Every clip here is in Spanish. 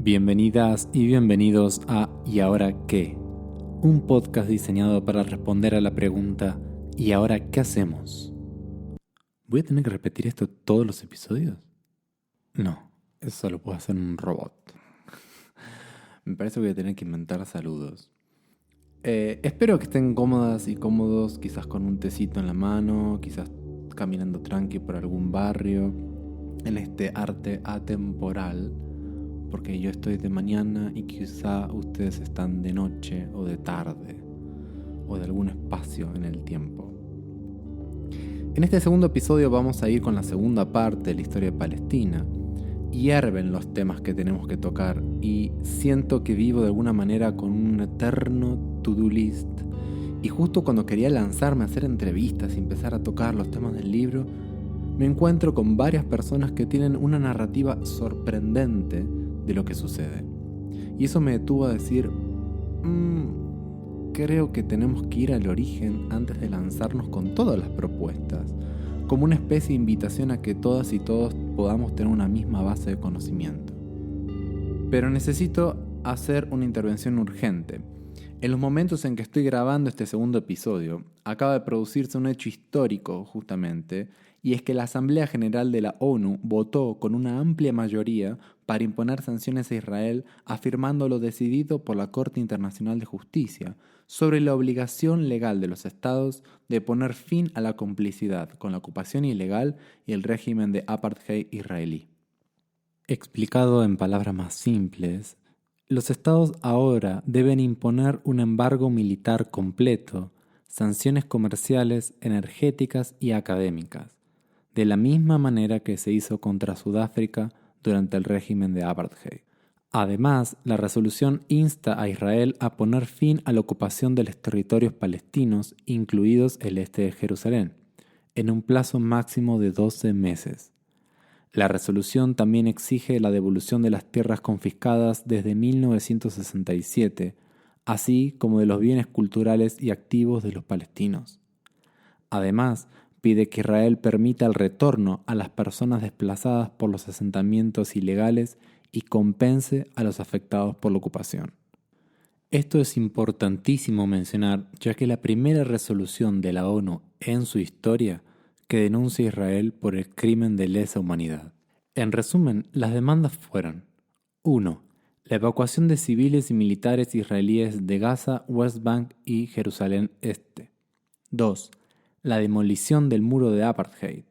Bienvenidas y bienvenidos a ¿Y ahora qué? Un podcast diseñado para responder a la pregunta ¿y ahora qué hacemos? ¿Voy a tener que repetir esto todos los episodios? No, eso lo puedo hacer un robot. Me parece que voy a tener que inventar saludos. Espero que estén cómodas y cómodos, quizás con un tecito en la mano, quizás caminando tranqui por algún barrio, en este arte atemporal, porque yo estoy de mañana y quizá ustedes están de noche o de tarde, o de algún espacio en el tiempo. En este segundo episodio vamos a ir con la segunda parte de la historia de Palestina. Hierven los temas que tenemos que tocar y siento que vivo de alguna manera con un eterno to-do list. Y justo cuando quería lanzarme a hacer entrevistas y empezar a tocar los temas del libro, me encuentro con varias personas que tienen una narrativa sorprendente de lo que sucede. Y eso me detuvo a decir, creo que tenemos que ir al origen antes de lanzarnos con todas las propuestas, como una especie de invitación a que todas y todos podamos tener una misma base de conocimiento. Pero necesito hacer una intervención urgente. En los momentos en que estoy grabando este segundo episodio, acaba de producirse un hecho histórico, justamente, y es que la Asamblea General de la ONU votó con una amplia mayoría para imponer sanciones a Israel, afirmando lo decidido por la Corte Internacional de Justicia sobre la obligación legal de los estados de poner fin a la complicidad con la ocupación ilegal y el régimen de apartheid israelí. Explicado en palabras más simples, los estados ahora deben imponer un embargo militar completo, sanciones comerciales, energéticas y académicas, de la misma manera que se hizo contra Sudáfrica durante el régimen de apartheid. Además, la resolución insta a Israel a poner fin a la ocupación de los territorios palestinos, incluidos el este de Jerusalén, en un plazo máximo de 12 meses. La resolución también exige la devolución de las tierras confiscadas desde 1967, así como de los bienes culturales y activos de los palestinos. Además, pide que Israel permita el retorno a las personas desplazadas por los asentamientos ilegales y compense a los afectados por la ocupación. Esto es importantísimo mencionar, ya que es la primera resolución de la ONU en su historia que denuncia a Israel por el crimen de lesa humanidad. En resumen, las demandas fueron: 1. La evacuación de civiles y militares israelíes de Gaza, West Bank y Jerusalén Este. 2. La demolición del muro de apartheid.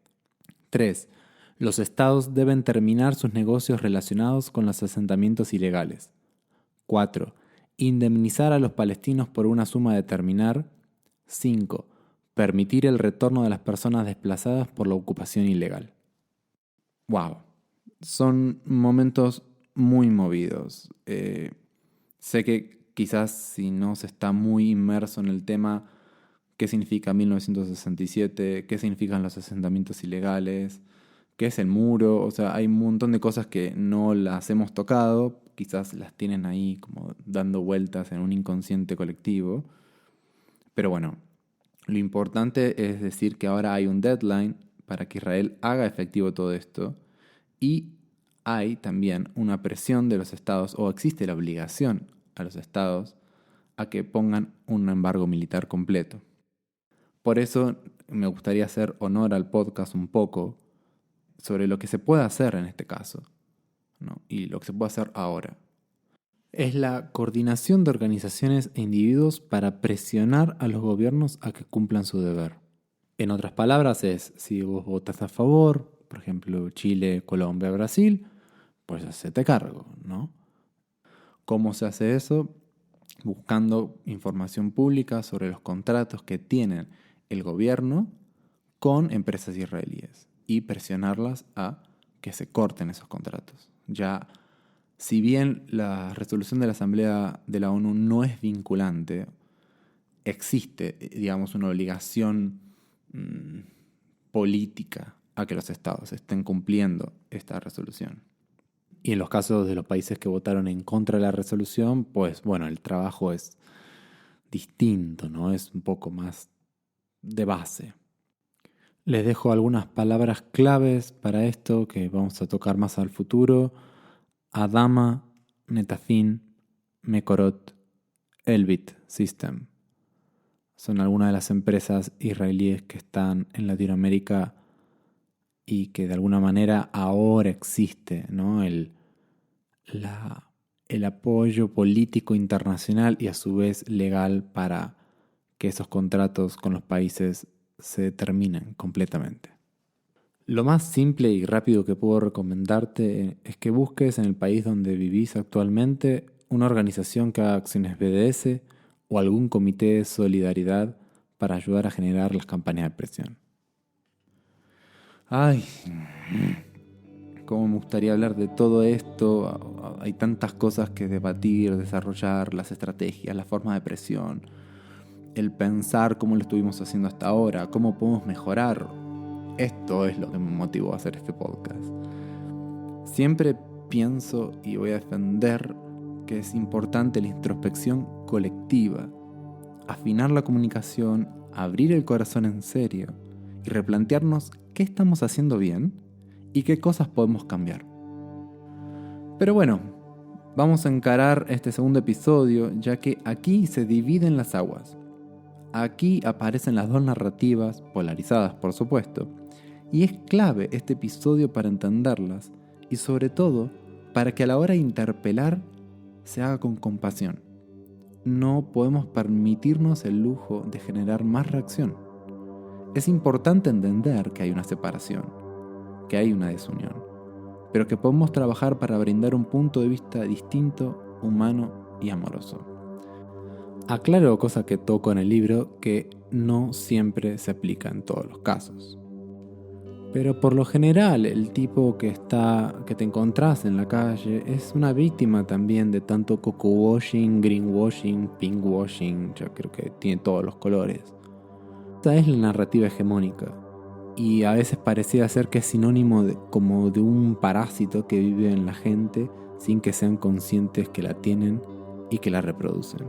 3. Los estados deben terminar sus negocios relacionados con los asentamientos ilegales. 4. Indemnizar a los palestinos por una suma determinada. 5. Permitir el retorno de las personas desplazadas por la ocupación ilegal. ¡Wow! Son momentos muy movidos. Sé que quizás si no se está muy inmerso en el tema, qué significa 1967, qué significan los asentamientos ilegales, qué es el muro, o sea, hay un montón de cosas que no las hemos tocado, quizás las tienen ahí como dando vueltas en un inconsciente colectivo. Pero bueno, lo importante es decir que ahora hay un deadline para que Israel haga efectivo todo esto y hay también una presión de los estados, o existe la obligación a los estados, a que pongan un embargo militar completo. Por eso me gustaría hacer honor al podcast un poco sobre lo que se puede hacer en este caso, ¿no? Y lo que se puede hacer ahora. Es la coordinación de organizaciones e individuos para presionar a los gobiernos a que cumplan su deber. En otras palabras es, si vos votás a favor, por ejemplo Chile, Colombia, Brasil, pues hacete cargo, ¿no? ¿Cómo se hace eso? Buscando información pública sobre los contratos que tienen el gobierno con empresas israelíes y presionarlas a que se corten esos contratos. Ya, si bien la resolución de la Asamblea de la ONU no es vinculante, existe, digamos, una obligación política a que los estados estén cumpliendo esta resolución. Y en los casos de los países que votaron en contra de la resolución, pues bueno, el trabajo es distinto, ¿no? Es un poco más de base. Les dejo algunas palabras claves para esto que vamos a tocar más al futuro. Adama, Netafim, Mekorot, Elbit System. Son algunas de las empresas israelíes que están en Latinoamérica y que de alguna manera ahora existe, ¿no? el apoyo político internacional y a su vez legal para que esos contratos con los países se terminen completamente. Lo más simple y rápido que puedo recomendarte es que busques en el país donde vivís actualmente una organización que haga acciones BDS o algún comité de solidaridad para ayudar a generar las campañas de presión. Ay, cómo me gustaría hablar de todo esto. Hay tantas cosas que debatir, desarrollar, las estrategias, las formas de presión, el pensar cómo lo estuvimos haciendo hasta ahora, cómo podemos mejorar. Esto es lo que me motivó a hacer este podcast. Siempre pienso y voy a defender que es importante la introspección colectiva, afinar la comunicación, abrir el corazón en serio y replantearnos qué estamos haciendo bien y qué cosas podemos cambiar. Pero bueno, vamos a encarar este segundo episodio, ya que aquí se dividen las aguas. Aquí aparecen las dos narrativas, polarizadas por supuesto, y es clave este episodio para entenderlas y sobre todo para que a la hora de interpelar se haga con compasión. No podemos permitirnos el lujo de generar más reacción. Es importante entender que hay una separación, que hay una desunión, pero que podemos trabajar para brindar un punto de vista distinto, humano y amoroso. Aclaro, cosa que toco en el libro, que no siempre se aplica en todos los casos. Pero por lo general, el tipo que te encontrás en la calle es una víctima también de tanto coco-washing, greenwashing, pinkwashing, yo creo que tiene todos los colores. Esta es la narrativa hegemónica y a veces parecía ser que es sinónimo como de un parásito que vive en la gente sin que sean conscientes que la tienen y que la reproducen.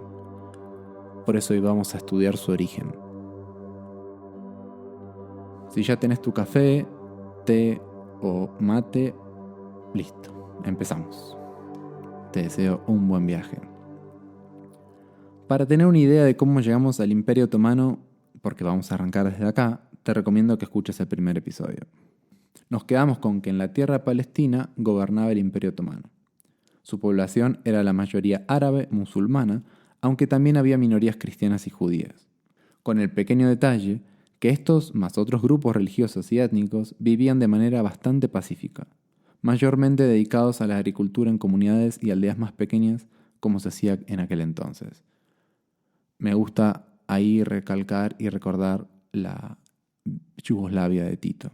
Por eso hoy vamos a estudiar su origen. Si ya tenés tu café, té o mate, listo, empezamos. Te deseo un buen viaje. Para tener una idea de cómo llegamos al Imperio Otomano, porque vamos a arrancar desde acá, te recomiendo que escuches el primer episodio. Nos quedamos con que en la tierra de Palestina gobernaba el Imperio Otomano. Su población era la mayoría árabe musulmana, aunque también había minorías cristianas y judías. Con el pequeño detalle que estos, más otros grupos religiosos y étnicos, vivían de manera bastante pacífica, mayormente dedicados a la agricultura en comunidades y aldeas más pequeñas, como se hacía en aquel entonces. Me gusta ahí recalcar y recordar la Yugoslavia de Tito.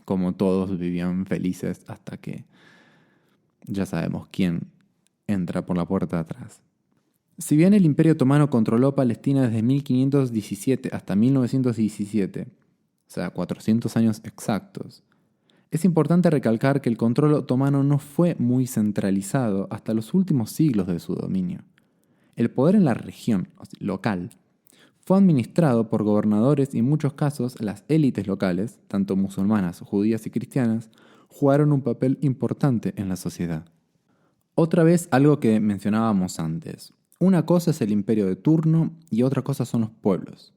Como todos vivían felices hasta que ya sabemos quién entra por la puerta de atrás. Si bien el Imperio Otomano controló Palestina desde 1517 hasta 1917, o sea, 400 años exactos, es importante recalcar que el control otomano no fue muy centralizado hasta los últimos siglos de su dominio. El poder en la región local fue administrado por gobernadores y en muchos casos las élites locales, tanto musulmanas, judías y cristianas, jugaron un papel importante en la sociedad. Otra vez algo que mencionábamos antes. Una cosa es el imperio de turno y otra cosa son los pueblos.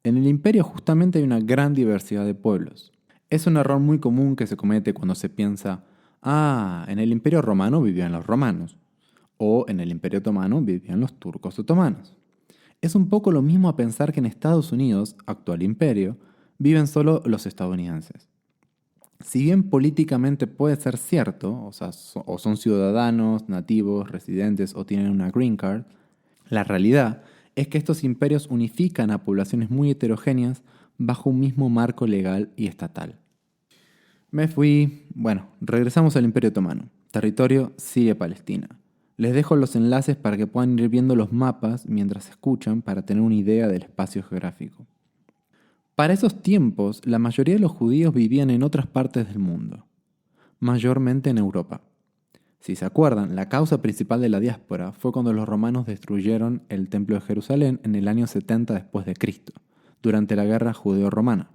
En el imperio justamente hay una gran diversidad de pueblos. Es un error muy común que se comete cuando se piensa, en el imperio romano vivían los romanos, o en el imperio otomano vivían los turcos otomanos. Es un poco lo mismo a pensar que en Estados Unidos, actual imperio, viven solo los estadounidenses. Si bien políticamente puede ser cierto, o son ciudadanos, nativos, residentes o tienen una green card, la realidad es que estos imperios unifican a poblaciones muy heterogéneas bajo un mismo marco legal y estatal. Regresamos al Imperio Otomano, territorio Siria-Palestina. Les dejo los enlaces para que puedan ir viendo los mapas mientras escuchan para tener una idea del espacio geográfico. Para esos tiempos, la mayoría de los judíos vivían en otras partes del mundo, mayormente en Europa. Si se acuerdan, la causa principal de la diáspora fue cuando los romanos destruyeron el Templo de Jerusalén en el año 70 después de Cristo, durante la Guerra Judeo-Romana,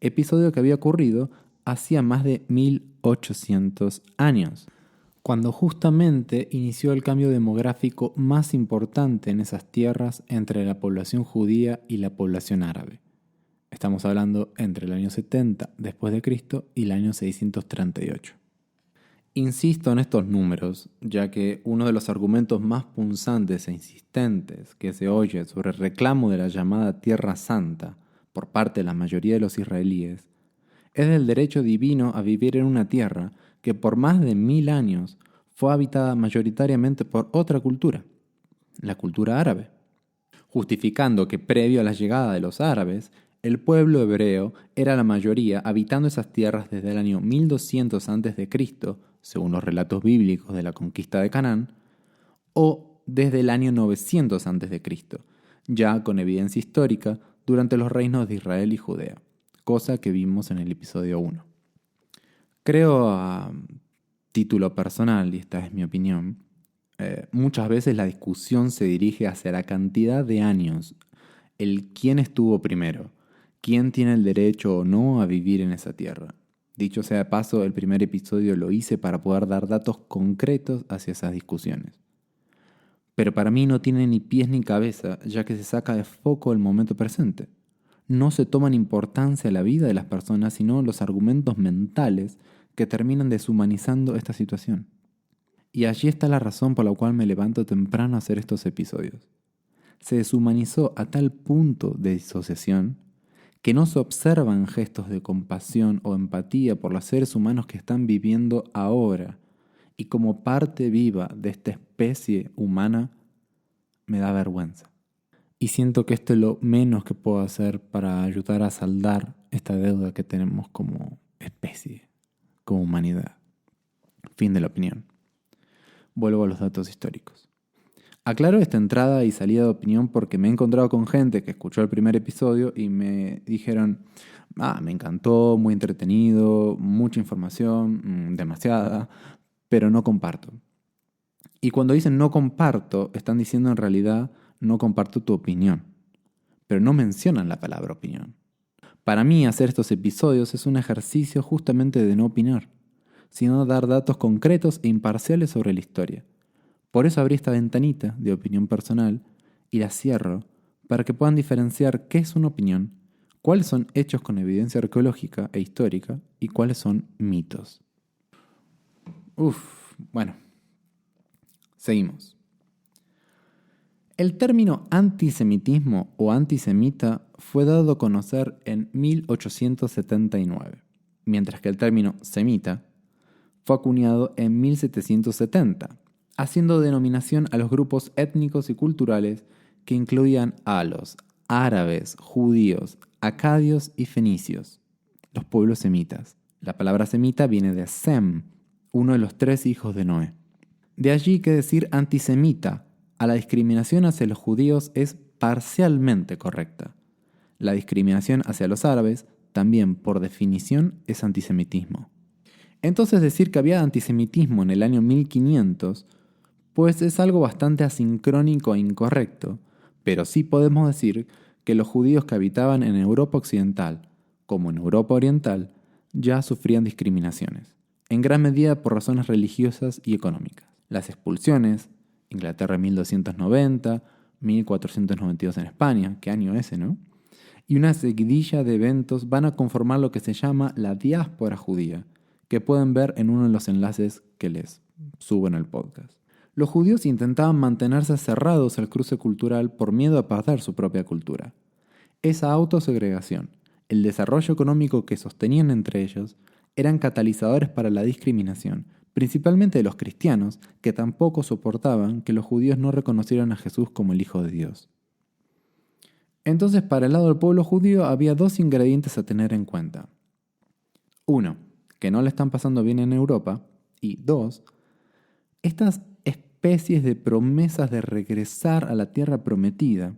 episodio que había ocurrido hacía más de 1800 años. cuando justamente inició el cambio demográfico más importante en esas tierras entre la población judía y la población árabe. Estamos hablando entre el año 70 después de Cristo y el año 638. Insisto en estos números, ya que uno de los argumentos más punzantes e insistentes que se oye sobre el reclamo de la llamada Tierra Santa por parte de la mayoría de los israelíes es del derecho divino a vivir en una tierra que por más de 1000 años fue habitada mayoritariamente por otra cultura, la cultura árabe, justificando que previo a la llegada de los árabes, el pueblo hebreo era la mayoría habitando esas tierras desde el año 1200 a.C., según los relatos bíblicos de la conquista de Canaán, o desde el año 900 a.C., ya con evidencia histórica durante los reinos de Israel y Judea, cosa que vimos en el episodio 1. Creo a título personal, y esta es mi opinión, muchas veces la discusión se dirige hacia la cantidad de años, el quién estuvo primero, quién tiene el derecho o no a vivir en esa tierra. Dicho sea de paso, el primer episodio lo hice para poder dar datos concretos hacia esas discusiones. Pero para mí no tiene ni pies ni cabeza, ya que se saca de foco el momento presente. No se toman importancia a la vida de las personas, sino los argumentos mentales que terminan deshumanizando esta situación. Y allí está la razón por la cual me levanto temprano a hacer estos episodios. Se deshumanizó a tal punto de disociación que no se observan gestos de compasión o empatía por los seres humanos que están viviendo ahora, y como parte viva de esta especie humana, me da vergüenza. Y siento que esto es lo menos que puedo hacer para ayudar a saldar esta deuda que tenemos como especie, como humanidad. Fin de la opinión. Vuelvo a los datos históricos. Aclaro esta entrada y salida de opinión porque me he encontrado con gente que escuchó el primer episodio y me dijeron: me encantó, muy entretenido, mucha información, demasiada, pero no comparto. Y cuando dicen no comparto, están diciendo en realidad no comparto tu opinión, pero no mencionan la palabra opinión. Para mí hacer estos episodios es un ejercicio justamente de no opinar, sino dar datos concretos e imparciales sobre la historia. Por eso abrí esta ventanita de opinión personal y la cierro para que puedan diferenciar qué es una opinión, cuáles son hechos con evidencia arqueológica e histórica y cuáles son mitos. Bueno, seguimos. El término antisemitismo o antisemita fue dado a conocer en 1879, mientras que el término semita fue acuñado en 1770, haciendo denominación a los grupos étnicos y culturales que incluían a los árabes, judíos, acadios y fenicios, los pueblos semitas. La palabra semita viene de Sem, uno de los 3 hijos de Noé. De allí que decir antisemita a la discriminación hacia los judíos es parcialmente correcta. La discriminación hacia los árabes también, por definición, es antisemitismo. Entonces decir que había antisemitismo en el año 1500 pues es algo bastante asincrónico e incorrecto, pero sí podemos decir que los judíos que habitaban en Europa Occidental, como en Europa Oriental, ya sufrían discriminaciones, en gran medida por razones religiosas y económicas. Las expulsiones, Inglaterra en 1290, 1492 en España, qué año ese, ¿no? Y una seguidilla de eventos van a conformar lo que se llama la diáspora judía, que pueden ver en uno de los enlaces que les subo en el podcast. Los judíos intentaban mantenerse cerrados al cruce cultural por miedo a perder su propia cultura. Esa autosegregación, el desarrollo económico que sostenían entre ellos, eran catalizadores para la discriminación, principalmente de los cristianos, que tampoco soportaban que los judíos no reconocieran a Jesús como el Hijo de Dios. Entonces, para el lado del pueblo judío había 2 ingredientes a tener en cuenta. 1, que no le están pasando bien en Europa, y 2, estas especies de promesas de regresar a la tierra prometida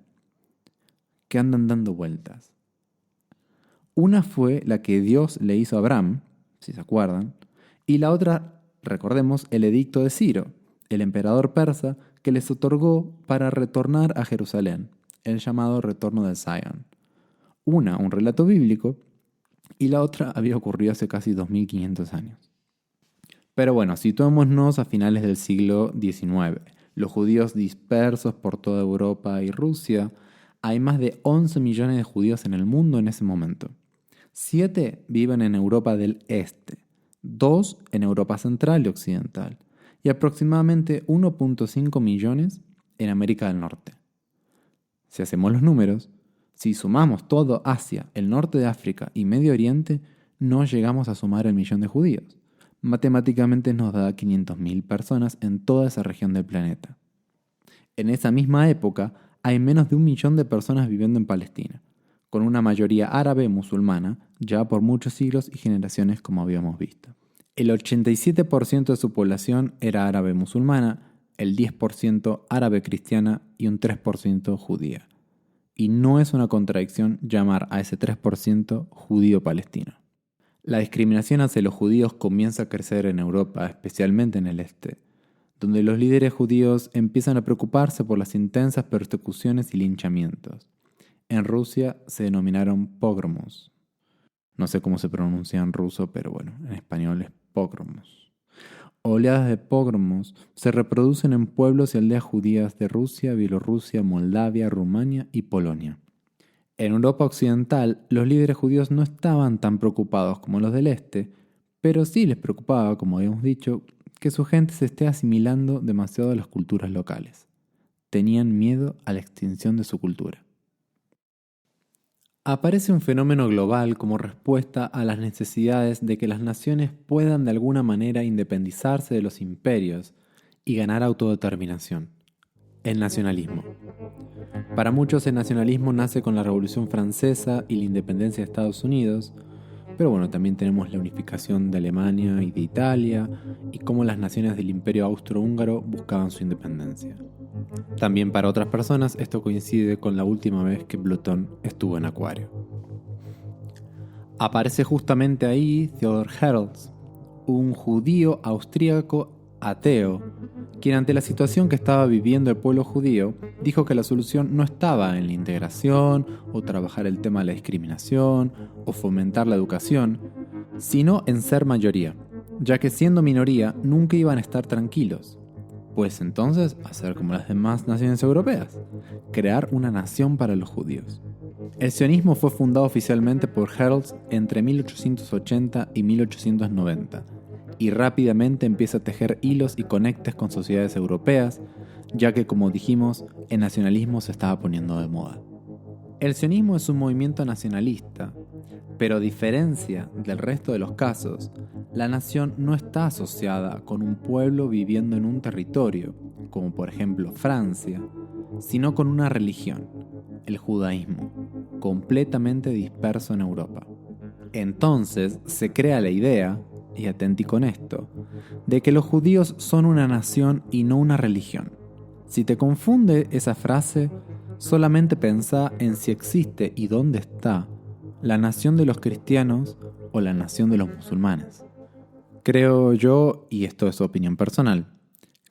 que andan dando vueltas. Una fue la que Dios le hizo a Abraham, si se acuerdan, y la otra, recordemos, el edicto de Ciro, el emperador persa, que les otorgó para retornar a Jerusalén, el llamado retorno de Sion. Una, un relato bíblico, y la otra había ocurrido hace casi 2500 años. Pero bueno, situémonos a finales del siglo XIX. Los judíos dispersos por toda Europa y Rusia. Hay más de 11 millones de judíos en el mundo en ese momento. 7 viven en Europa del Este, 2 en Europa Central y Occidental, y aproximadamente 1,5 millones en América del Norte. Si hacemos los números, si sumamos todo Asia, el norte de África y Medio Oriente, no llegamos a sumar el millón de judíos. Matemáticamente nos da 500.000 personas en toda esa región del planeta. En esa misma época hay menos de 1 millón de personas viviendo en Palestina, con una mayoría árabe musulmana ya por muchos siglos y generaciones como habíamos visto. El 87% de su población era árabe musulmana, el 10% árabe cristiana y un 3% judía. Y no es una contradicción llamar a ese 3% judío palestino. La discriminación hacia los judíos comienza a crecer en Europa, especialmente en el este, donde los líderes judíos empiezan a preocuparse por las intensas persecuciones y linchamientos. En Rusia se denominaron pogromos. No sé cómo se pronuncia en ruso, pero bueno, en español es pogromos. Oleadas de pogromos se reproducen en pueblos y aldeas judías de Rusia, Bielorrusia, Moldavia, Rumania y Polonia. En Europa Occidental, los líderes judíos no estaban tan preocupados como los del Este, pero sí les preocupaba, como habíamos dicho, que su gente se esté asimilando demasiado a las culturas locales. Tenían miedo a la extinción de su cultura. Aparece un fenómeno global como respuesta a las necesidades de que las naciones puedan de alguna manera independizarse de los imperios y ganar autodeterminación. El nacionalismo. Para muchos el nacionalismo nace con la Revolución Francesa y la independencia de Estados Unidos, pero bueno, también tenemos la unificación de Alemania y de Italia y cómo las naciones del Imperio Austrohúngaro buscaban su independencia. También para otras personas esto coincide con la última vez que Plutón estuvo en Acuario. Aparece justamente ahí Theodor Herzl, un judío austríaco ateo, quien ante la situación que estaba viviendo el pueblo judío, dijo que la solución no estaba en la integración o trabajar el tema de la discriminación o fomentar la educación, sino en ser mayoría, ya que siendo minoría nunca iban a estar tranquilos. Pues entonces hacer como las demás naciones europeas, crear una nación para los judíos. El sionismo fue fundado oficialmente por Herzl entre 1880 y 1890, y rápidamente empieza a tejer hilos y conectes con sociedades europeas, ya que, como dijimos, el nacionalismo se estaba poniendo de moda. El sionismo es un movimiento nacionalista, pero a diferencia del resto de los casos, la nación no está asociada con un pueblo viviendo en un territorio, como por ejemplo Francia, sino con una religión, el judaísmo, completamente disperso en Europa. Entonces se crea la idea, y atenti con esto, de que los judíos son una nación y no una religión. Si te confunde esa frase, solamente pensá en si existe y dónde está la nación de los cristianos o la nación de los musulmanes. Creo yo, y esto es opinión personal,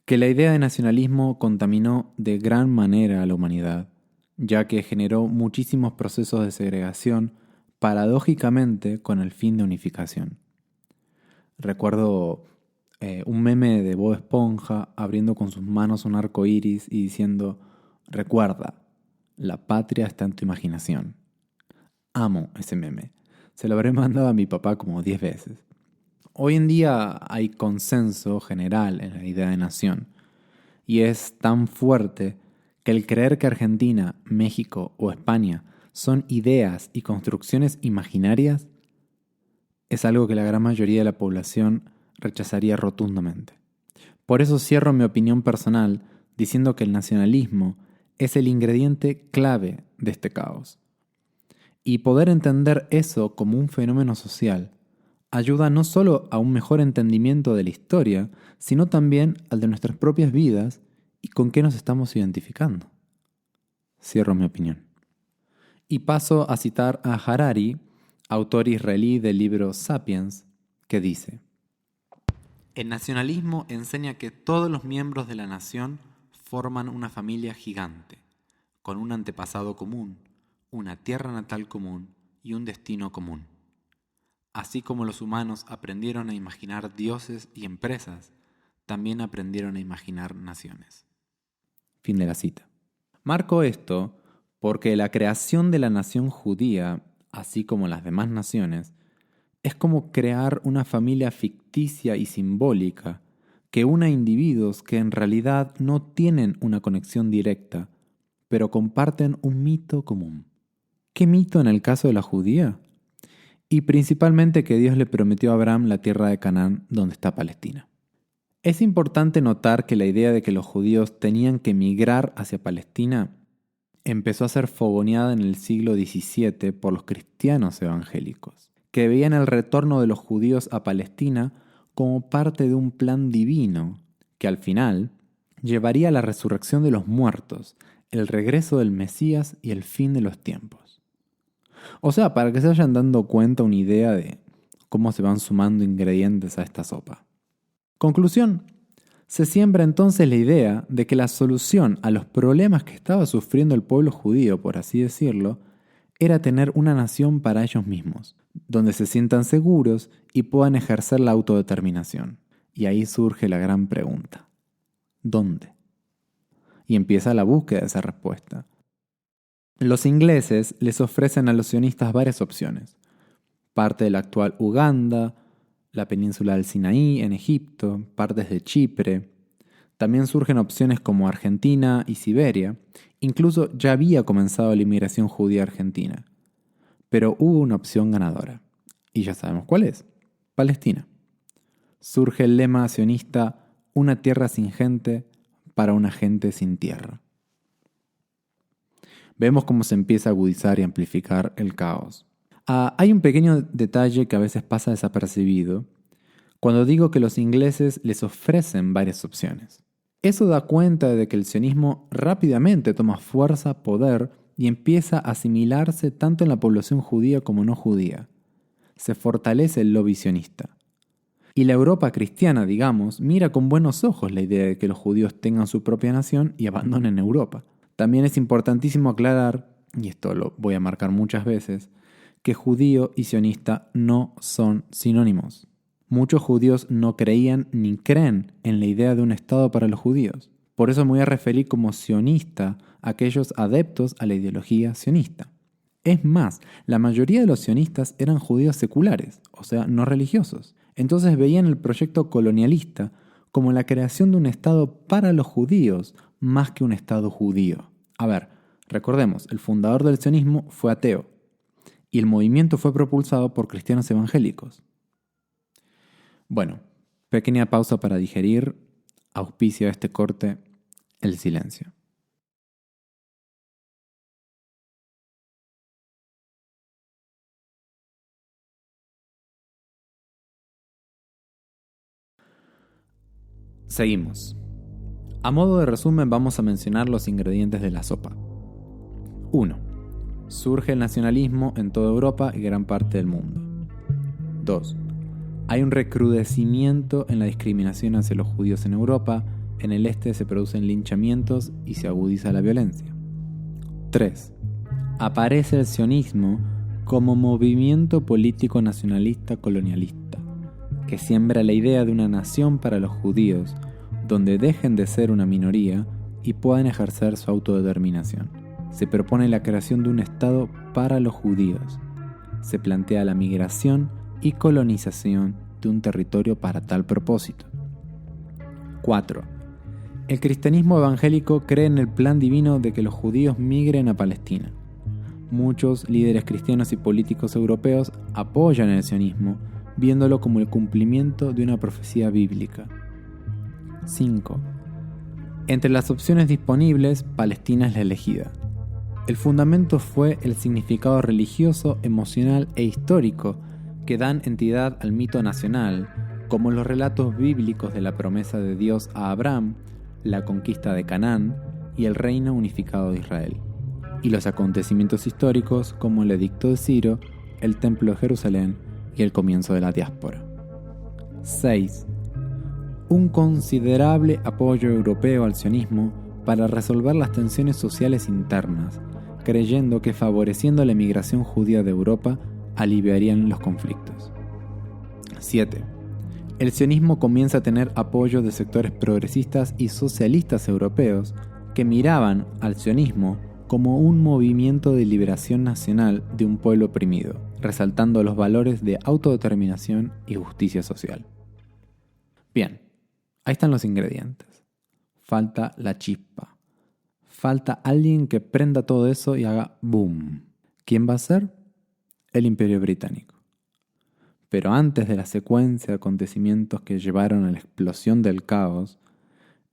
que la idea de nacionalismo contaminó de gran manera a la humanidad, ya que generó muchísimos procesos de segregación, paradójicamente con el fin de unificación. Recuerdo un meme de Bob Esponja abriendo con sus manos un arco iris y diciendo: recuerda, la patria está en tu imaginación. Amo ese meme. Se lo habré mandado a mi papá como 10 veces. Hoy en día hay consenso general en la idea de nación, y es tan fuerte que el creer que Argentina, México o España son ideas y construcciones imaginarias es algo que la gran mayoría de la población rechazaría rotundamente. Por eso cierro mi opinión personal diciendo que el nacionalismo es el ingrediente clave de este caos. Y poder entender eso como un fenómeno social ayuda no solo a un mejor entendimiento de la historia, sino también al de nuestras propias vidas y con qué nos estamos identificando. Cierro mi opinión. Y paso a citar a Harari, autor israelí del libro Sapiens, que dice: el nacionalismo enseña que todos los miembros de la nación forman una familia gigante, con un antepasado común, una tierra natal común y un destino común. Así como los humanos aprendieron a imaginar dioses y empresas, también aprendieron a imaginar naciones. Fin de la cita. Marco esto porque la creación de la nación judía, así como las demás naciones, es como crear una familia ficticia y simbólica que une a individuos que en realidad no tienen una conexión directa, pero comparten un mito común. ¿Qué mito en el caso de la judía? Y principalmente que Dios le prometió a Abraham la tierra de Canaán, donde está Palestina. Es importante notar que la idea de que los judíos tenían que migrar hacia Palestina empezó a ser fogoneada en el siglo XVII por los cristianos evangélicos, que veían el retorno de los judíos a Palestina como parte de un plan divino que al final llevaría a la resurrección de los muertos, el regreso del Mesías y el fin de los tiempos. O sea, para que se vayan dando cuenta una idea de cómo se van sumando ingredientes a esta sopa. Conclusión, se siembra entonces la idea de que la solución a los problemas que estaba sufriendo el pueblo judío, por así decirlo, era tener una nación para ellos mismos, donde se sientan seguros y puedan ejercer la autodeterminación. Y ahí surge la gran pregunta: ¿dónde? Y empieza la búsqueda de esa respuesta. Los ingleses les ofrecen a los sionistas varias opciones: parte de la actual Uganda, la península del Sinaí en Egipto, partes de Chipre. También surgen opciones como Argentina y Siberia. Incluso ya había comenzado la inmigración judía argentina. Pero hubo una opción ganadora. Y ya sabemos cuál es: Palestina. Surge el lema sionista: una tierra sin gente para una gente sin tierra. Vemos cómo se empieza a agudizar y amplificar el caos. Hay un pequeño detalle que a veces pasa desapercibido cuando digo que los ingleses les ofrecen varias opciones. Eso da cuenta de que el sionismo rápidamente toma fuerza, poder y empieza a asimilarse tanto en la población judía como no judía. Se fortalece el lobby sionista. Y la Europa cristiana, digamos, mira con buenos ojos la idea de que los judíos tengan su propia nación y abandonen Europa. También es importantísimo aclarar, y esto lo voy a marcar muchas veces, que judío y sionista no son sinónimos. Muchos judíos no creían ni creen en la idea de un Estado para los judíos. Por eso me voy a referir como sionista a aquellos adeptos a la ideología sionista. Es más, la mayoría de los sionistas eran judíos seculares, o sea, no religiosos. Entonces veían el proyecto colonialista como la creación de un Estado para los judíos, más que un Estado judío. A ver, recordemos, el fundador del sionismo fue ateo, y el movimiento fue propulsado por cristianos evangélicos. Bueno, pequeña pausa para digerir. Auspicio de este corte, el silencio. Seguimos. A modo de resumen vamos a mencionar los ingredientes de la sopa. 1. Surge el nacionalismo en toda Europa y gran parte del mundo. 2. Hay un recrudecimiento en la discriminación hacia los judíos en Europa. En el este se producen linchamientos y se agudiza la violencia. 3. Aparece el sionismo como movimiento político nacionalista colonialista, que siembra la idea de una nación para los judíos, donde dejen de ser una minoría y puedan ejercer su autodeterminación. Se propone la creación de un Estado para los judíos. Se plantea la migración y colonización de un territorio para tal propósito. 4. El cristianismo evangélico cree en el plan divino de que los judíos migren a Palestina. Muchos líderes cristianos y políticos europeos apoyan el sionismo, viéndolo como el cumplimiento de una profecía bíblica. 5. Entre las opciones disponibles, Palestina es la elegida. El fundamento fue el significado religioso, emocional e histórico que dan entidad al mito nacional, como los relatos bíblicos de la promesa de Dios a Abraham, la conquista de Canaán y el reino unificado de Israel, y los acontecimientos históricos como el edicto de Ciro, el templo de Jerusalén y el comienzo de la diáspora. 6. Un considerable apoyo europeo al sionismo para resolver las tensiones sociales internas, creyendo que favoreciendo la emigración judía de Europa aliviarían los conflictos. 7. El sionismo comienza a tener apoyo de sectores progresistas y socialistas europeos que miraban al sionismo como un movimiento de liberación nacional de un pueblo oprimido, resaltando los valores de autodeterminación y justicia social. Bien, ahí están los ingredientes. Falta la chispa. Falta alguien que prenda todo eso y haga boom. ¿Quién va a ser? El Imperio Británico. Pero antes de la secuencia de acontecimientos que llevaron a la explosión del caos,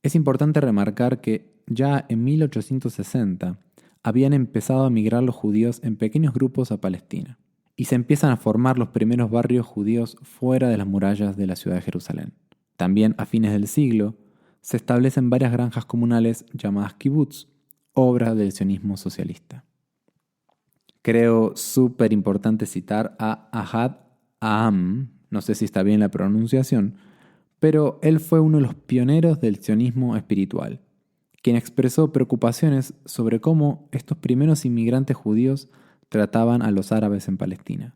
es importante remarcar que ya en 1860 habían empezado a migrar los judíos en pequeños grupos a Palestina, y se empiezan a formar los primeros barrios judíos fuera de las murallas de la ciudad de Jerusalén. También a fines del siglo se establecen varias granjas comunales llamadas kibutz, obra del sionismo socialista. Creo súper importante citar a Ahad Ha'am, no sé si está bien la pronunciación, pero él fue uno de los pioneros del sionismo espiritual, quien expresó preocupaciones sobre cómo estos primeros inmigrantes judíos trataban a los árabes en Palestina.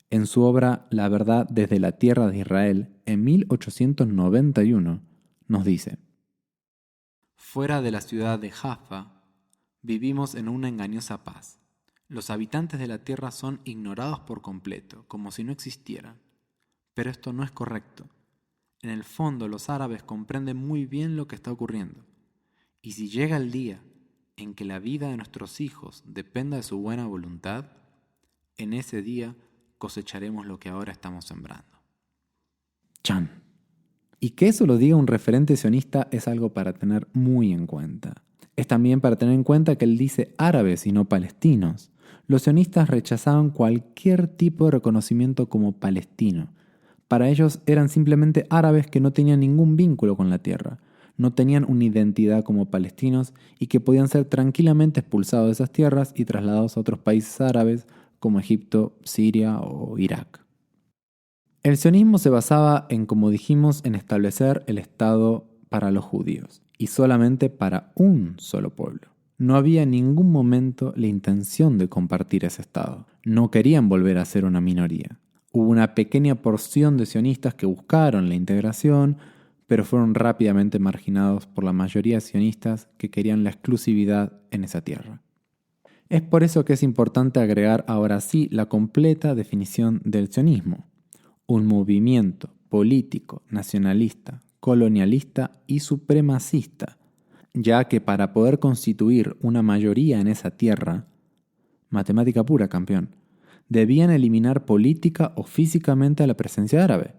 En su obra La verdad desde la tierra de Israel, en 1891, nos dice: fuera de la ciudad de Jaffa, vivimos en una engañosa paz. Los habitantes de la tierra son ignorados por completo, como si no existieran. Pero esto no es correcto. En el fondo, los árabes comprenden muy bien lo que está ocurriendo. Y si llega el día en que la vida de nuestros hijos dependa de su buena voluntad, en ese día cosecharemos lo que ahora estamos sembrando. ¡Chan! Y que eso lo diga un referente sionista es algo para tener muy en cuenta. Es también para tener en cuenta que él dice árabes y no palestinos. Los sionistas rechazaban cualquier tipo de reconocimiento como palestino. Para ellos eran simplemente árabes que no tenían ningún vínculo con la tierra, no tenían una identidad como palestinos y que podían ser tranquilamente expulsados de esas tierras y trasladados a otros países árabes como Egipto, Siria o Irak. El sionismo se basaba en, como dijimos, en establecer el Estado para los judíos y solamente para un solo pueblo. No había en ningún momento la intención de compartir ese Estado. No querían volver a ser una minoría. Hubo una pequeña porción de sionistas que buscaron la integración, pero fueron rápidamente marginados por la mayoría de sionistas que querían la exclusividad en esa tierra. Es por eso que es importante agregar ahora sí la completa definición del sionismo: un movimiento político, nacionalista, colonialista y supremacista, ya que para poder constituir una mayoría en esa tierra, matemática pura, campeón, debían eliminar política o físicamente a la presencia árabe.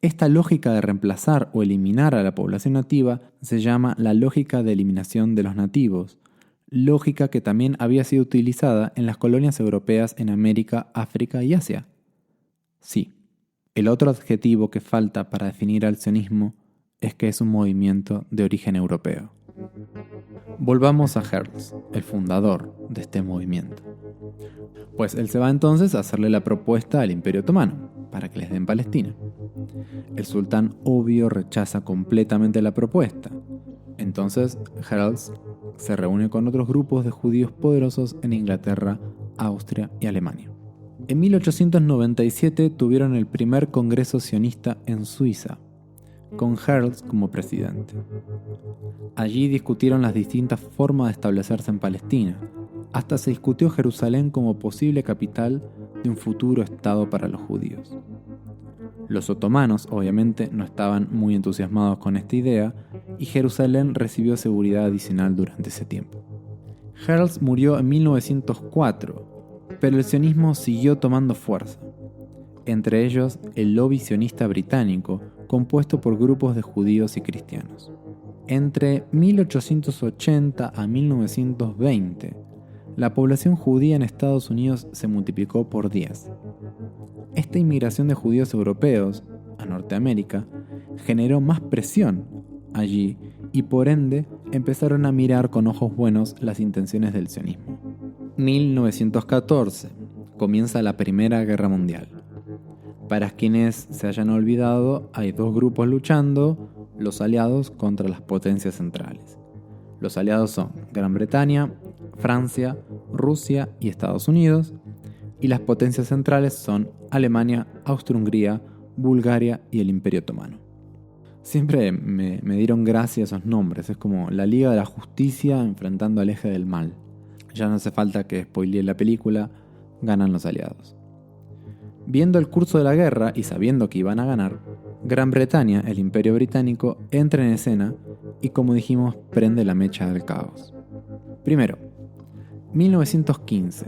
Esta lógica de reemplazar o eliminar a la población nativa se llama la lógica de eliminación de los nativos, lógica que también había sido utilizada en las colonias europeas en América, África y Asia. Sí, el otro adjetivo que falta para definir al sionismo es que es un movimiento de origen europeo. Volvamos a Herzl, el fundador de este movimiento. Pues él se va entonces a hacerle la propuesta al Imperio Otomano para que les den Palestina. El sultán obvio rechaza completamente la propuesta. Entonces Herzl se reúne con otros grupos de judíos poderosos en Inglaterra, Austria y Alemania. En 1897 tuvieron el primer congreso sionista en Suiza, con Herzl como presidente. Allí discutieron las distintas formas de establecerse en Palestina. Hasta se discutió Jerusalén como posible capital de un futuro estado para los judíos. Los otomanos, obviamente, no estaban muy entusiasmados con esta idea y Jerusalén recibió seguridad adicional durante ese tiempo. Herzl murió en 1904, pero el sionismo siguió tomando fuerza. Entre ellos, el lobby sionista británico, compuesto por grupos de judíos y cristianos. Entre 1880 a 1920, la población judía en Estados Unidos se multiplicó por 10. Esta inmigración de judíos europeos a Norteamérica generó más presión allí y por ende empezaron a mirar con ojos buenos las intenciones del sionismo. 1914. Comienza la Primera Guerra Mundial. Para quienes se hayan olvidado, hay dos grupos luchando, los aliados contra las potencias centrales. Los aliados son Gran Bretaña, Francia, Rusia y Estados Unidos, y las potencias centrales son Alemania, Austria-Hungría, Bulgaria y el Imperio Otomano. Siempre me dieron gracia esos nombres, es como la Liga de la Justicia enfrentando al eje del mal. Ya no hace falta que spoilee la película, ganan los aliados. Viendo el curso de la guerra y sabiendo que iban a ganar, Gran Bretaña, el Imperio Británico, entra en escena y, como dijimos, prende la mecha del caos. Primero, 1915.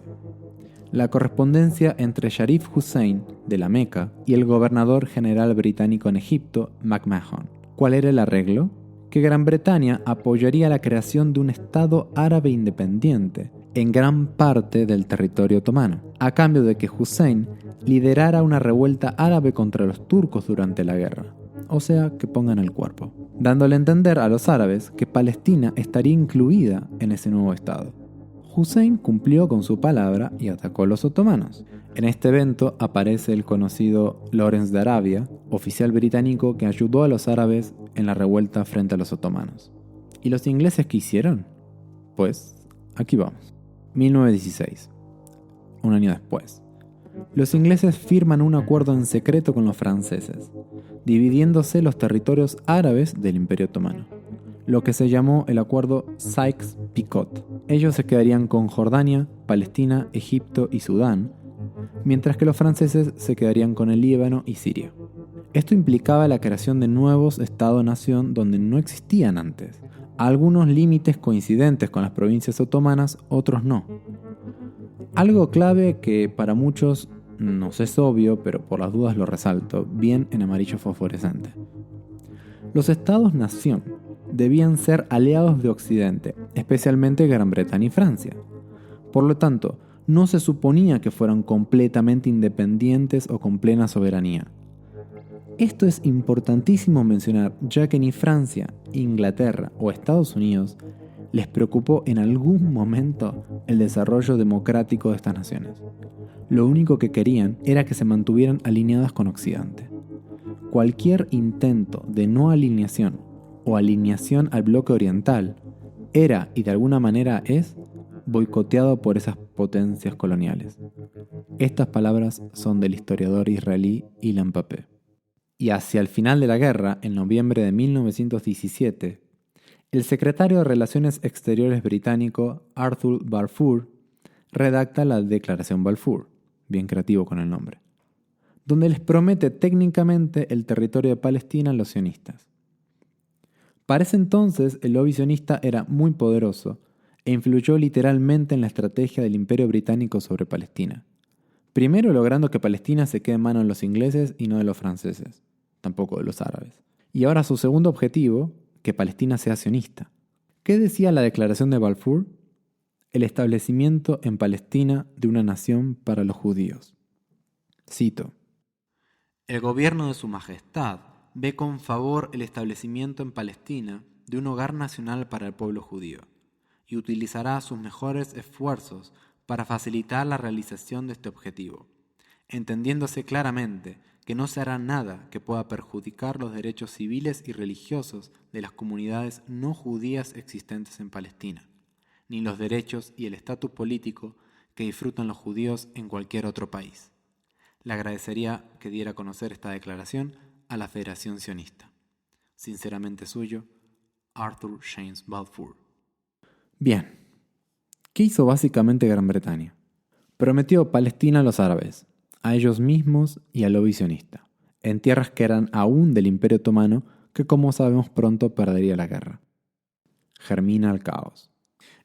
La correspondencia entre Sharif Hussein, de la Meca, y el gobernador general británico en Egipto, McMahon. ¿Cuál era el arreglo? Que Gran Bretaña apoyaría la creación de un Estado árabe independiente en gran parte del territorio otomano, a cambio de que Hussein liderara una revuelta árabe contra los turcos durante la guerra, o sea, que pongan el cuerpo, dándole a entender a los árabes que Palestina estaría incluida en ese nuevo Estado. Hussein cumplió con su palabra y atacó a los otomanos. En este evento aparece el conocido Lawrence de Arabia, oficial británico que ayudó a los árabes en la revuelta frente a los otomanos. ¿Y los ingleses qué hicieron? Pues aquí vamos. 1916. Un año después. Los ingleses firman un acuerdo en secreto con los franceses, dividiéndose los territorios árabes del Imperio Otomano, lo que se llamó el acuerdo Sykes-Picot. Ellos se quedarían con Jordania, Palestina, Egipto y Sudán, mientras que los franceses se quedarían con el Líbano y Siria. Esto implicaba la creación de nuevos Estado-nación donde no existían antes, algunos límites coincidentes con las provincias otomanas, otros no. Algo clave que para muchos nos es obvio, pero por las dudas lo resalto, bien en amarillo fosforescente. Los Estados-nación debían ser aliados de Occidente, especialmente Gran Bretaña y Francia. Por lo tanto, no se suponía que fueran completamente independientes o con plena soberanía. Esto es importantísimo mencionar, ya que ni Francia, Inglaterra o Estados Unidos les preocupó en algún momento el desarrollo democrático de estas naciones. Lo único que querían era que se mantuvieran alineadas con Occidente. Cualquier intento de no alineación o alineación al bloque oriental era, y de alguna manera es, boicoteado por esas potencias coloniales. Estas palabras son del historiador israelí Ilan Pappé. Y hacia el final de la guerra, en noviembre de 1917, el secretario de Relaciones Exteriores británico Arthur Balfour redacta la Declaración Balfour, bien creativo con el nombre, donde les promete técnicamente el territorio de Palestina a los sionistas. Para ese entonces, el lobby sionista era muy poderoso e influyó literalmente en la estrategia del Imperio Británico sobre Palestina. Primero logrando que Palestina se quede en manos de los ingleses y no de los franceses, tampoco de los árabes. Y ahora su segundo objetivo, que Palestina sea sionista. ¿Qué decía la Declaración de Balfour? El establecimiento en Palestina de una nación para los judíos. Cito: el gobierno de Su Majestad ve con favor el establecimiento en Palestina de un hogar nacional para el pueblo judío y utilizará sus mejores esfuerzos para facilitar la realización de este objetivo, entendiéndose claramente que no se hará nada que pueda perjudicar los derechos civiles y religiosos de las comunidades no judías existentes en Palestina, ni los derechos y el estatus político que disfrutan los judíos en cualquier otro país. Le agradecería que diera a conocer esta declaración a la Federación Sionista. Sinceramente suyo, Arthur James Balfour. Bien, ¿qué hizo básicamente Gran Bretaña? Prometió Palestina a los árabes, a ellos mismos y al lobby sionista, en tierras que eran aún del Imperio Otomano, que como sabemos pronto perdería la guerra. Germina el caos.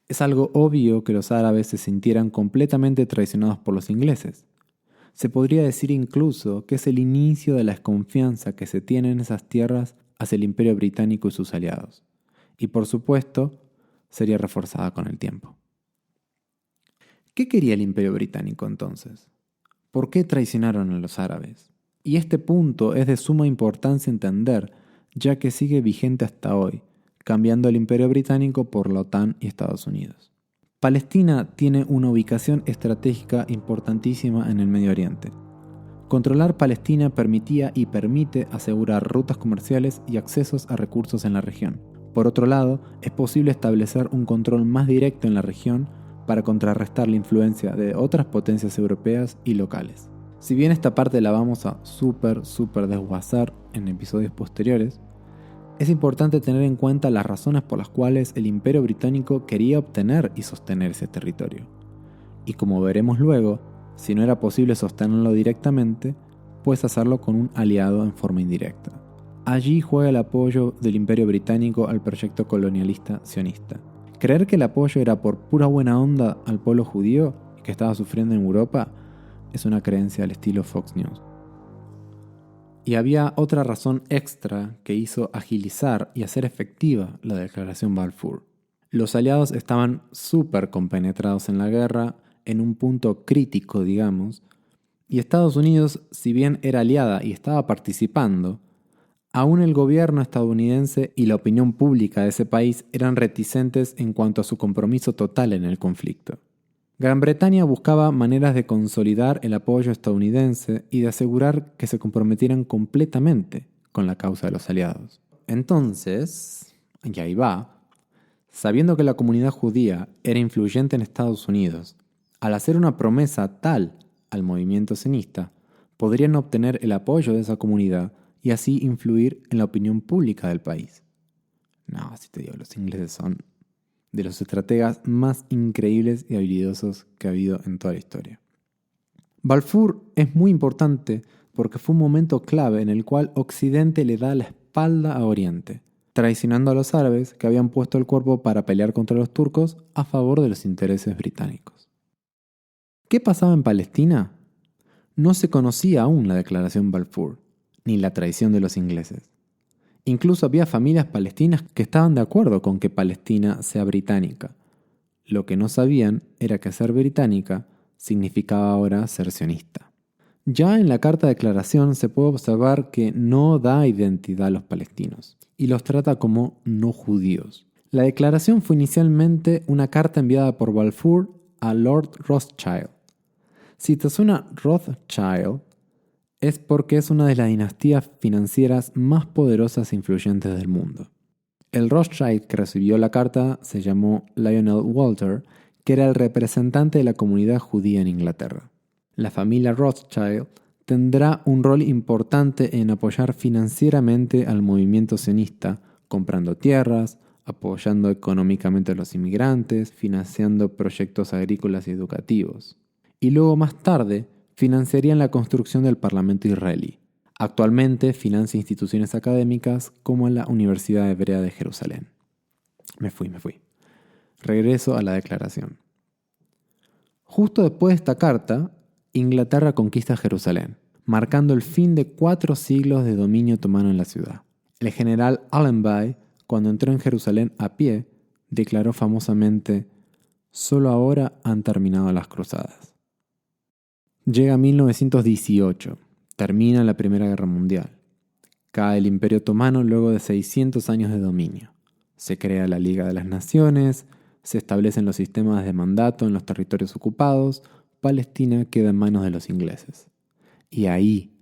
Es algo obvio que los árabes se sintieran completamente traicionados por los ingleses. Se podría decir incluso que es el inicio de la desconfianza que se tiene en esas tierras hacia el Imperio Británico y sus aliados. Y por supuesto, sería reforzada con el tiempo. ¿Qué quería el Imperio Británico entonces? ¿Por qué traicionaron a los árabes? Y este punto es de suma importancia entender, ya que sigue vigente hasta hoy, cambiando el Imperio Británico por la OTAN y Estados Unidos. Palestina tiene una ubicación estratégica importantísima en el Medio Oriente. Controlar Palestina permitía y permite asegurar rutas comerciales y accesos a recursos en la región. Por otro lado, es posible establecer un control más directo en la región para contrarrestar la influencia de otras potencias europeas y locales. Si bien esta parte la vamos a súper desguazar en episodios posteriores, es importante tener en cuenta las razones por las cuales el Imperio Británico quería obtener y sostener ese territorio. Y como veremos luego, si no era posible sostenerlo directamente, puedes hacerlo con un aliado en forma indirecta. Allí juega el apoyo del Imperio Británico al proyecto colonialista sionista. Creer que el apoyo era por pura buena onda al pueblo judío que estaba sufriendo en Europa es una creencia al estilo Fox News. Y había otra razón extra que hizo agilizar y hacer efectiva la Declaración Balfour. Los aliados estaban súper compenetrados en la guerra, en un punto crítico, digamos, y Estados Unidos, si bien era aliada y estaba participando, aún el gobierno estadounidense y la opinión pública de ese país eran reticentes en cuanto a su compromiso total en el conflicto. Gran Bretaña buscaba maneras de consolidar el apoyo estadounidense y de asegurar que se comprometieran completamente con la causa de los aliados. Entonces, y ahí va, sabiendo que la comunidad judía era influyente en Estados Unidos, al hacer una promesa tal al movimiento sionista, podrían obtener el apoyo de esa comunidad y así influir en la opinión pública del país. No, si te digo, los ingleses son de los estrategas más increíbles y habilidosos que ha habido en toda la historia. Balfour es muy importante porque fue un momento clave en el cual Occidente le da la espalda a Oriente, traicionando a los árabes que habían puesto el cuerpo para pelear contra los turcos a favor de los intereses británicos. ¿Qué pasaba en Palestina? No se conocía aún la Declaración Balfour, ni la traición de los ingleses. Incluso había familias palestinas que estaban de acuerdo con que Palestina sea británica. Lo que no sabían era que ser británica significaba ahora ser sionista. Ya en la Carta de Declaración se puede observar que no da identidad a los palestinos y los trata como no judíos. La declaración fue inicialmente una carta enviada por Balfour a Lord Rothschild. Si te suena Rothschild, es porque es una de las dinastías financieras más poderosas e influyentes del mundo. El Rothschild que recibió la carta se llamó Lionel Walter, que era el representante de la comunidad judía en Inglaterra. La familia Rothschild tendrá un rol importante en apoyar financieramente al movimiento sionista, comprando tierras, apoyando económicamente a los inmigrantes, financiando proyectos agrícolas y educativos. Y luego más tarde financiarían la construcción del Parlamento israelí. Actualmente financia instituciones académicas como la Universidad Hebrea de Jerusalén. Me fui. Regreso a la declaración. Justo después de esta carta, Inglaterra conquista Jerusalén, marcando el fin de 4 siglos de dominio otomano en la ciudad. El general Allenby, cuando entró en Jerusalén a pie, declaró famosamente: «Solo ahora han terminado las cruzadas». Llega 1918, termina la Primera Guerra Mundial. Cae el Imperio Otomano luego de 600 años de dominio. Se crea la Liga de las Naciones, se establecen los sistemas de mandato en los territorios ocupados, Palestina queda en manos de los ingleses. Y ahí,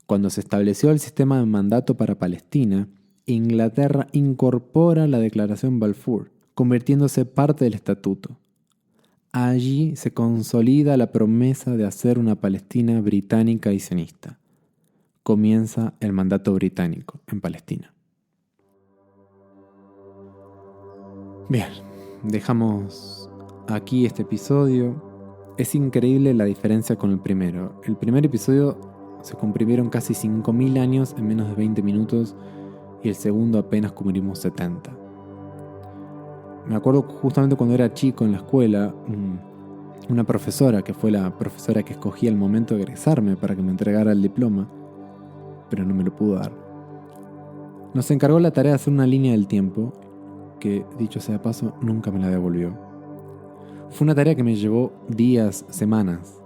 cuando se estableció el sistema de mandato para Palestina, Inglaterra incorpora la Declaración Balfour, convirtiéndose parte del estatuto. Allí se consolida la promesa de hacer una Palestina británica y sionista. Comienza el mandato británico en Palestina. Bien, dejamos aquí este episodio. Es increíble la diferencia con el primero. El primer episodio se comprimieron casi 5.000 años en menos de 20 minutos y el segundo apenas cubrimos 70. Me acuerdo justamente cuando era chico en la escuela, una profesora, que fue la profesora que escogí al momento de egresarme para que me entregara el diploma, pero no me lo pudo dar, nos encargó la tarea de hacer una línea del tiempo, que, dicho sea de paso, nunca me la devolvió. Fue una tarea que me llevó días, semanas.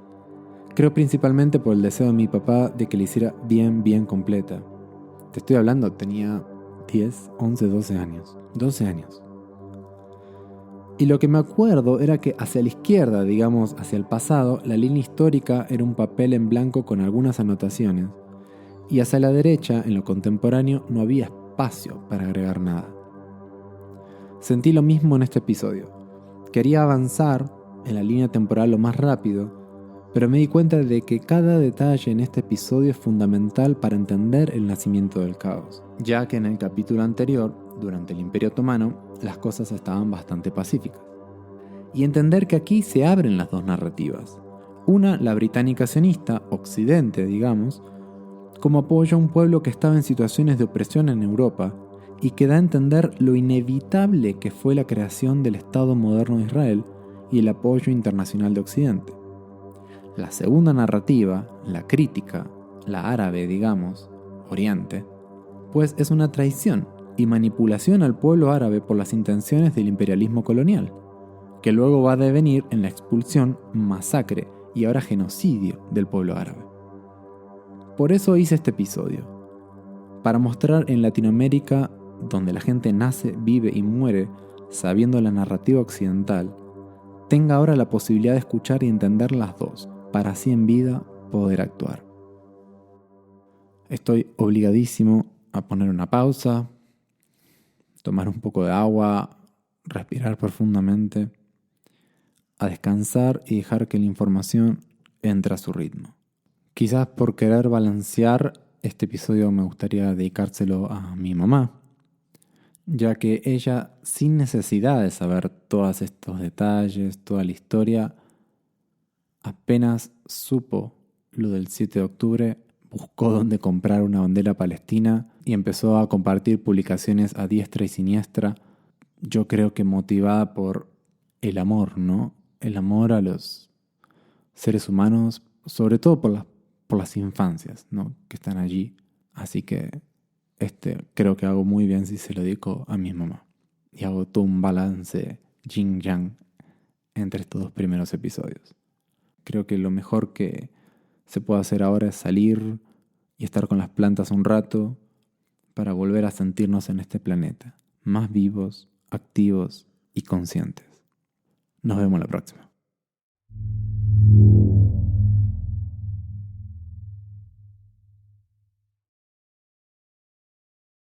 Creo principalmente por el deseo de mi papá de que la hiciera bien completa. Te estoy hablando, tenía 10, 11, 12 años. 12 años. Y lo que me acuerdo era que hacia la izquierda, digamos hacia el pasado, la línea histórica era un papel en blanco con algunas anotaciones, y hacia la derecha, en lo contemporáneo, no había espacio para agregar nada. Sentí lo mismo en este episodio. Quería avanzar en la línea temporal lo más rápido, pero me di cuenta de que cada detalle en este episodio es fundamental para entender el nacimiento del caos, ya que en el capítulo anterior, durante el Imperio Otomano, las cosas estaban bastante pacíficas. Y entender que aquí se abren las dos narrativas. Una, la británica sionista, occidente digamos, como apoyo a un pueblo que estaba en situaciones de opresión en Europa y que da a entender lo inevitable que fue la creación del Estado moderno de Israel y el apoyo internacional de Occidente. La segunda narrativa, la crítica, la árabe digamos, Oriente, pues es una traición y manipulación al pueblo árabe por las intenciones del imperialismo colonial, que luego va a devenir en la expulsión, masacre y ahora genocidio del pueblo árabe. Por eso hice este episodio, para mostrar en Latinoamérica, donde la gente nace, vive y muere sabiendo la narrativa occidental, tenga ahora la posibilidad de escuchar y entender las dos, para así en vida poder actuar. Estoy obligadísimo a poner una pausa, tomar un poco de agua, respirar profundamente, a descansar y dejar que la información entre a su ritmo. Quizás por querer balancear, este episodio me gustaría dedicárselo a mi mamá, ya que ella, sin necesidad de saber todos estos detalles, toda la historia, apenas supo lo del 7 de octubre, buscó dónde comprar una bandera palestina y empezó a compartir publicaciones a diestra y siniestra, yo creo que motivada por el amor, ¿no? El amor a los seres humanos, sobre todo por las infancias, ¿no? Que están allí. Así que creo que hago muy bien si se lo dedico a mi mamá. Y hago todo un balance yin-yang entre estos dos primeros episodios. Creo que lo mejor que se puede hacer ahora es salir y estar con las plantas un rato para volver a sentirnos en este planeta, más vivos, activos y conscientes. Nos vemos la próxima.